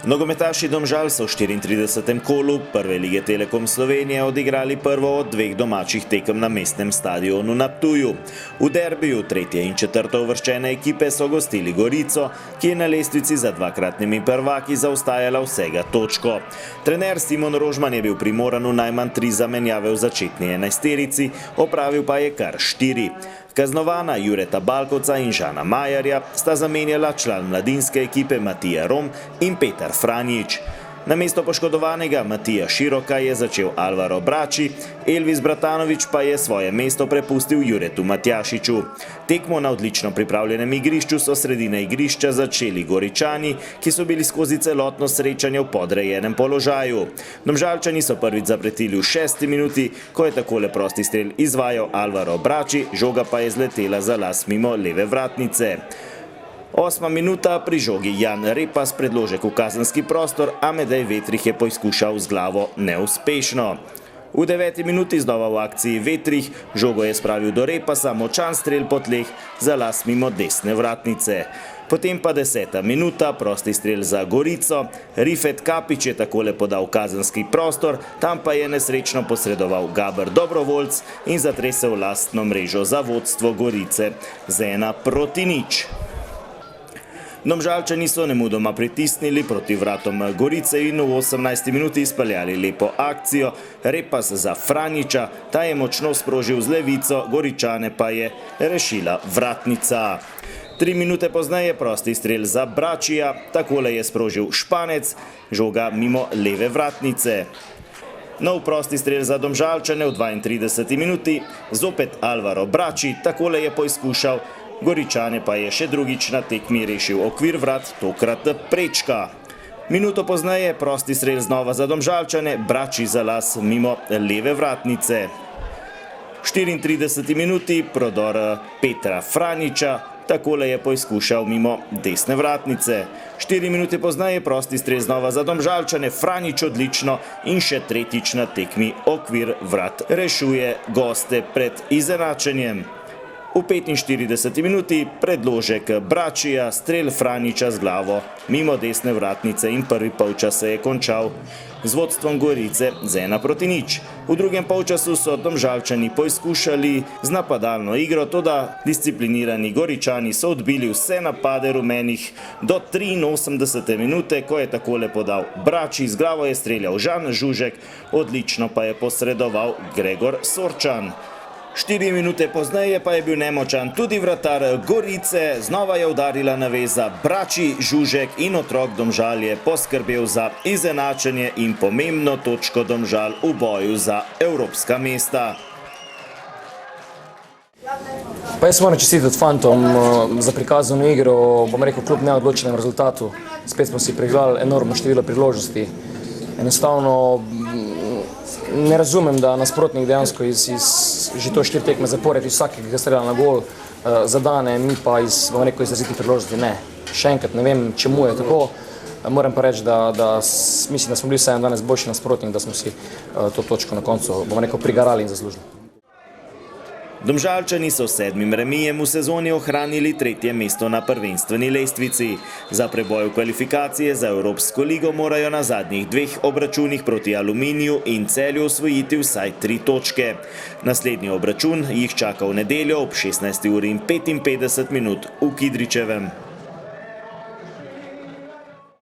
Nogometaši Domžal so v 34. kolu prve lige Telekom Slovenije odigrali prvo od dveh domačih tekem na mestnem stadionu na Ptuju. V derbiju tretje in četrto uvrščene ekipe so gostili Gorico, ki je na lestvici za dvakratnimi prvaki zaostajala vsega točko. Trener Simon Rožman je bil primoran v najmanj 3 zamenjave v začetni enajsterici, opravil pa je kar 4. Kaznovana Jureta Balkovca in Žana Majerja sta zamenjala član mladinske ekipe Matija Rom in Petar Franjič. Namesto poškodovanega Matija Široka je začel Alvaro Brači, Elvis Bratanović pa je svoje mesto prepustil Juretu Matjašiču. Tekmo na odlično pripravljenem igrišču so sredine igrišča začeli Goričani, ki so bili skozi celotno srečanje v podrejenem položaju. Domžalčani so prvič zapretili v 6. minuti, ko je takole prosti strel izvajal Alvaro Brači, žoga pa je zletela za las mimo leve vratnice. 8. minuta, pri žogi Jan Repas predložek v kazenski prostor, a Medej Vetrih je poizkušal z glavo neuspešno. V 9. minuti znova v akciji Vetrih, žogo je spravil do Repasa, močan strel po tleh za las mimo desne vratnice. Potem pa 10. minuta, prosti strel za Gorico, Rifet Kapič je takole podal kazenski prostor, tam pa je nesrečno posredoval Gaber Dobrovoljc in zatresel lastno mrežo za vodstvo Gorice z 1:0. Domžalčani so nemudoma pritisnili proti vratom Gorice in v 18. minuti izpeljali lepo akcijo. Repas za Franjiča, ta je močno sprožil z levico, Goričane pa je rešila vratnica. 3 minute pozneje prosti strel za Bračija, takole je sprožil Španec, žoga mimo leve vratnice. Nov prosti strel za Domžalčane v 32. minuti, zopet Alvaro Brači, takole je poizkušal, Goričane pa je še drugič na tekmi rešil okvir vrat, tokrat prečka. Minuto pozneje prosti strel znova za Domžalčane, Brači za las mimo leve vratnice. V 34. minuti prodor Petra Franjiča, takole je poizkušal mimo desne vratnice. 4 minute pozneje prosti strel znova za Domžalčane, Franjič odlično in še tretjič na tekmi okvir vrat rešuje goste pred izenačenjem. V 45. minuti predložek Bračija, strel Franjiča z glavo mimo desne vratnice in prvi polčas se je končal z vodstvom Gorice z 1:0. V drugem polčasu so Domžalčani poizkušali z napadalno igro, toda disciplinirani Goričani so odbili vse napade rumenih do 83. minute, ko je takole podal Brači, z glavo je streljal Žan Žužek, odlično pa je posredoval Gregor Sorčan. 4 minute pozneje pa je bil nemočan tudi vratar Gorice, znova je udarila naveza Brači, Žužek in otrok Domžal je poskrbel za izenačenje in pomembno točko Domžal v boju za evropska mesta. Pa jaz moram čestitati fantom za prikazano igro, bom rekel, kljub neodločenem rezultatu. Spet smo si priigrali enormno število priložnosti. Enostavno ne razumem, da nasprotnik dejansko iz že to 4 tekme zapored iz vsakega strela na gol zadane, mi pa iz, bom rekel, izrazitih priložnosti ne. Še enkrat ne vem, čemu je tako. Moram pa reči, da mislim, da smo bili vseeno danes boljši nasprotnik, da smo si to točko na koncu, bom rekel, prigarali in zaslužili. Domžalčani so s 7. remijem v sezoni ohranili 3. mesto na prvenstveni lestvici. Za preboj v kvalifikacije za Evropsko ligo morajo na zadnjih 2 obračunih proti Aluminiju in Celju osvojiti vsaj 3 točke. Naslednji obračun jih čaka v nedeljo ob 16:55 v Kidričevem.